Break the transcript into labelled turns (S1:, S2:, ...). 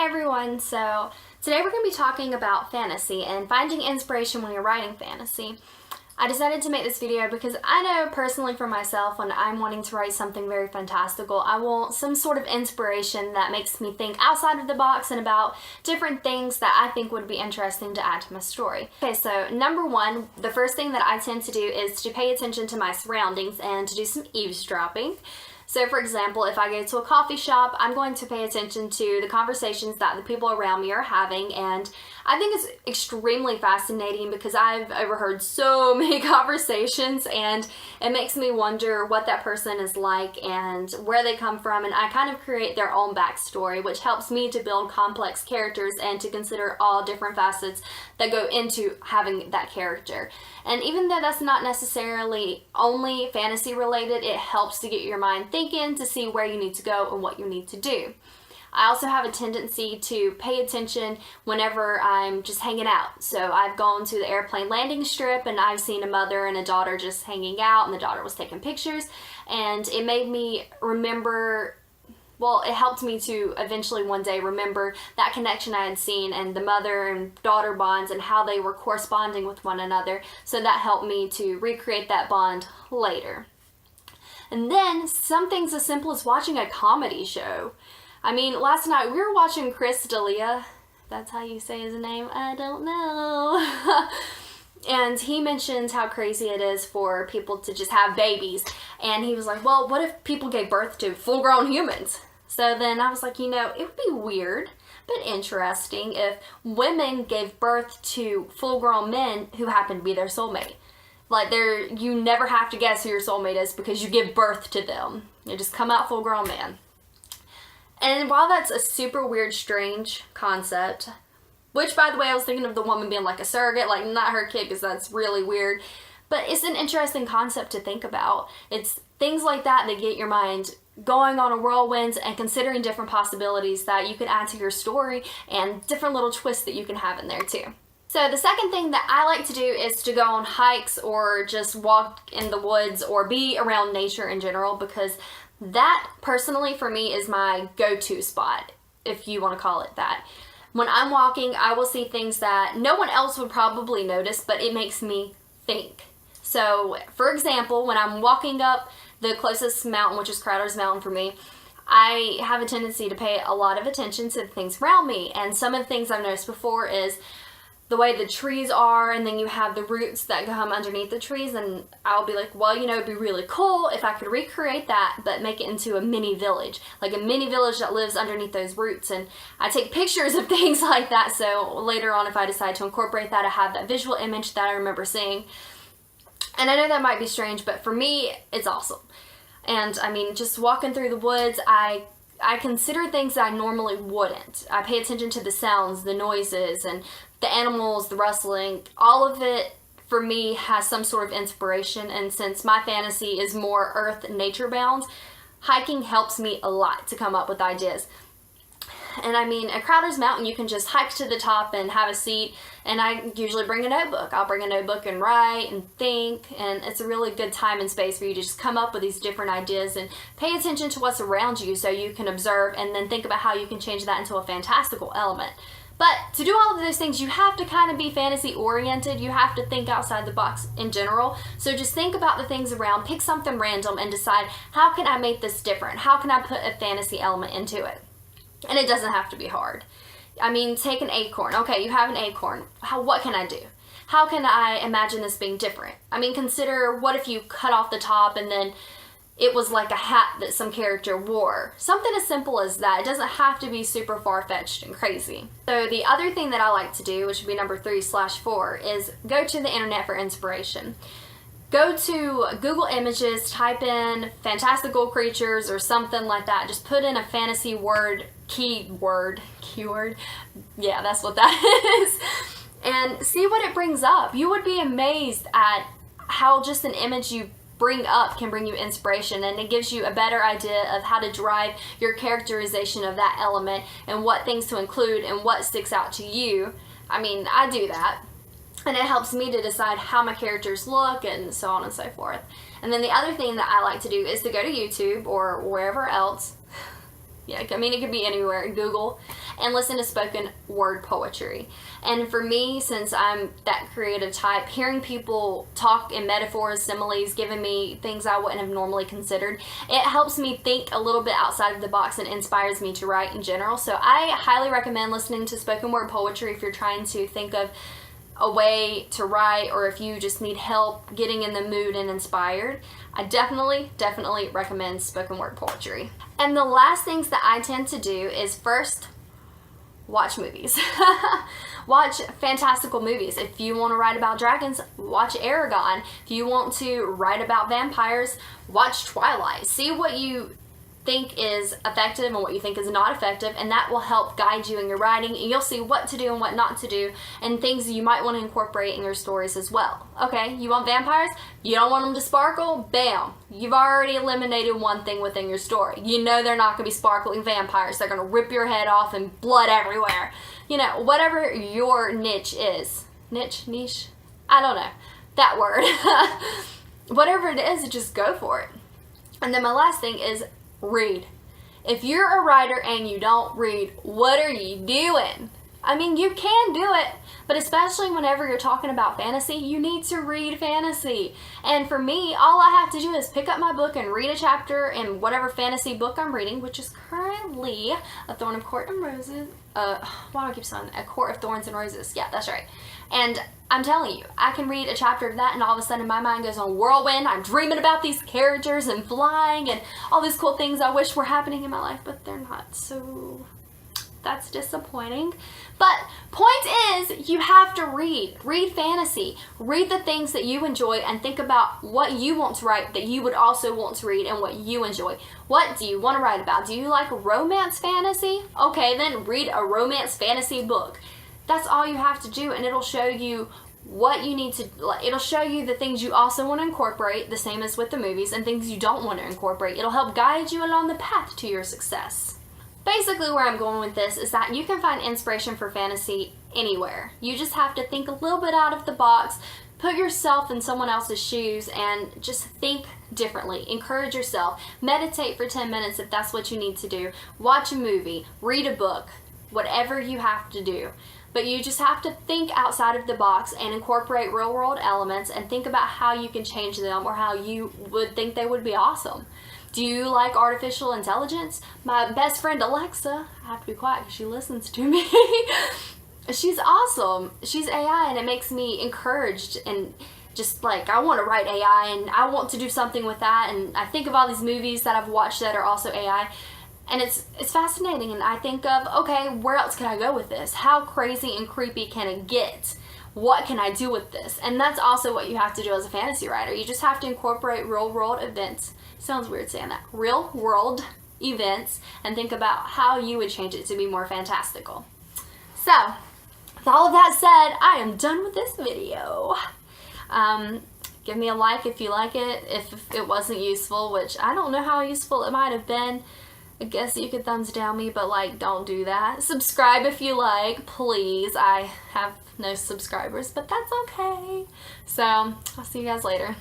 S1: Hey everyone, so today we're going to be talking about fantasy and finding inspiration when you're writing fantasy. I decided to make this video because I know personally for myself when I'm wanting to write something very fantastical, I want some sort of inspiration that makes me think outside of the box and about different things that I think would be interesting to add to my story. Okay, so number one, the first thing that I tend to do is to pay attention to my surroundings and to do some eavesdropping. So for example, if I go to a coffee shop, I'm going to pay attention to the conversations that the people around me are having, and I think it's extremely fascinating because I've overheard so many conversations and it makes me wonder what that person is like and where they come from, and I kind of create their own backstory, which helps me to build complex characters and to consider all different facets that go into having that character. And even though that's not necessarily only fantasy related, it helps to get your mind thinking, to see where you need to go and what you need to do. I also have a tendency to pay attention whenever I'm just hanging out. So I've gone to the airplane landing strip and I've seen a mother and a daughter just hanging out, and the daughter was taking pictures, and it made me remember, well, it helped me to eventually one day remember that connection I had seen and the mother and daughter bonds and how they were corresponding with one another. So that helped me to recreate that bond later. And then some things as simple as watching a comedy show. I mean, last night we were watching Chris D'Elia. That's how you say his name? I don't know. And he mentions how crazy it is for people to just have babies. And he was like, well, what if people gave birth to full-grown humans? So then I was like, it would be weird, but interesting if women gave birth to full-grown men who happen to be their soulmate. Like, you never have to guess who your soulmate is because you give birth to them. You just come out full-grown man. And while that's a super weird, strange concept, which, by the way, I was thinking of the woman being like a surrogate, like not her kid, because that's really weird, but it's an interesting concept to think about. It's things like that that get your mind going on a whirlwind and considering different possibilities that you can add to your story and different little twists that you can have in there too. So the second thing that I like to do is to go on hikes or just walk in the woods or be around nature in general, because that personally for me is my go-to spot, if you want to call it that. When I'm walking, I will see things that no one else would probably notice, but it makes me think. So for example, when I'm walking up the closest mountain, which is Crowder's Mountain for me, I have a tendency to pay a lot of attention to the things around me. And some of the things I've noticed before is the way the trees are, and then you have the roots that come underneath the trees, and I'll be like, well, it'd be really cool if I could recreate that, but make it into a mini village, like a mini village that lives underneath those roots. And I take pictures of things like that, so later on if I decide to incorporate that, I have that visual image that I remember seeing. And I know that might be strange, but for me, it's awesome. And I mean, just walking through the woods, I consider things that I normally wouldn't. I pay attention to the sounds, the noises, and the animals, the rustling. All of it, for me, has some sort of inspiration, and since my fantasy is more earth and nature bound, hiking helps me a lot to come up with ideas. And I mean, at Crowder's Mountain, you can just hike to the top and have a seat, and I usually bring a notebook. I'll bring a notebook and write and think, and it's a really good time and space for you to just come up with these different ideas and pay attention to what's around you so you can observe and then think about how you can change that into a fantastical element. But to do all of those things, you have to kind of be fantasy oriented. You have to think outside the box in general. So just think about the things around, pick something random, and decide, how can I make this different? How can I put a fantasy element into it? And it doesn't have to be hard. I mean, take an acorn. Okay, you have an acorn. What can I do? How can I imagine this being different? I mean, consider, what if you cut off the top and then it was like a hat that some character wore? Something as simple as that. It doesn't have to be super far-fetched and crazy. So the other thing that I like to do, which would be number 3/4, is go to the internet for inspiration. Go to Google Images, type in fantastical creatures or something like that. Just put in a fantasy keyword. Yeah, that's what that is. And see what it brings up. You would be amazed at how just an image you bring up can bring you inspiration, and it gives you a better idea of how to drive your characterization of that element and what things to include and what sticks out to you. I mean, I do that. And it helps me to decide how my characters look and so on and so forth. And then the other thing that I like to do is to go to YouTube or wherever else Yeah, I mean, it could be anywhere, Google, and listen to spoken word poetry. And for me, since I'm that creative type, hearing people talk in metaphors, similes, giving me things I wouldn't have normally considered, it helps me think a little bit outside of the box and inspires me to write in general. So I highly recommend listening to spoken word poetry if you're trying to think of a way to write, or if you just need help getting in the mood and inspired. I definitely recommend spoken word poetry. And the last things that I tend to do is, first, watch movies. Watch fantastical movies. If you want to write about dragons, watch Eragon. If you want to write about vampires, watch Twilight. See what you think is effective and what you think is not effective, and that will help guide you in your writing, and you'll see what to do and what not to do, and things you might want to incorporate in your stories as well. Okay, you want vampires? You don't want them to sparkle? Bam! You've already eliminated one thing within your story. You know they're not going to be sparkling vampires. They're going to rip your head off and blood everywhere. You know, whatever your niche is. Niche? I don't know. That word. Whatever it is, just go for it. And then my last thing is read. If you're a writer and you don't read, what are you doing? I mean, you can do it, but especially whenever you're talking about fantasy, you need to read fantasy. And for me, all I have to do is pick up my book and read a chapter in whatever fantasy book I'm reading, which is currently A Thorn of Court and Roses. Why do I keep saying A Court of Thorns and Roses? Yeah, that's right. And I'm telling you, I can read a chapter of that and all of a sudden my mind goes on whirlwind. I'm dreaming about these characters and flying and all these cool things I wish were happening in my life, but they're not, so that's disappointing. But point is, you have to read. Read fantasy. Read the things that you enjoy and think about what you want to write that you would also want to read and what you enjoy. What do you want to write about? Do you like romance fantasy? Okay, then read a romance fantasy book. That's all you have to do, and it'll show you what you need to, it'll show you the things you also want to incorporate, the same as with the movies, and things you don't want to incorporate. It'll help guide you along the path to your success. Basically, where I'm going with this is that you can find inspiration for fantasy anywhere. You just have to think a little bit out of the box, put yourself in someone else's shoes, and just think differently. Encourage yourself. Meditate for 10 minutes if that's what you need to do. Watch a movie. Read a book. Whatever you have to do. But you just have to think outside of the box and incorporate real world elements and think about how you can change them or how you would think they would be awesome. Do you like artificial intelligence? My best friend Alexa, I have to be quiet because she listens to me. She's awesome. She's AI, and it makes me encouraged and just like, I want to write AI and I want to do something with that. And I think of all these movies that I've watched that are also AI. And it's fascinating, and I think of, okay, where else can I go with this? How crazy and creepy can it get? What can I do with this? And that's also what you have to do as a fantasy writer. You just have to incorporate real world events. Sounds weird saying that. Real world events, and think about how you would change it to be more fantastical. So, with all of that said, I am done with this video. Give me a like if you like it, if it wasn't useful, which I don't know how useful it might have been. I guess you could thumbs down me, but like, don't do that. Subscribe if you like, please. I have no subscribers, but that's okay. So, I'll see you guys later.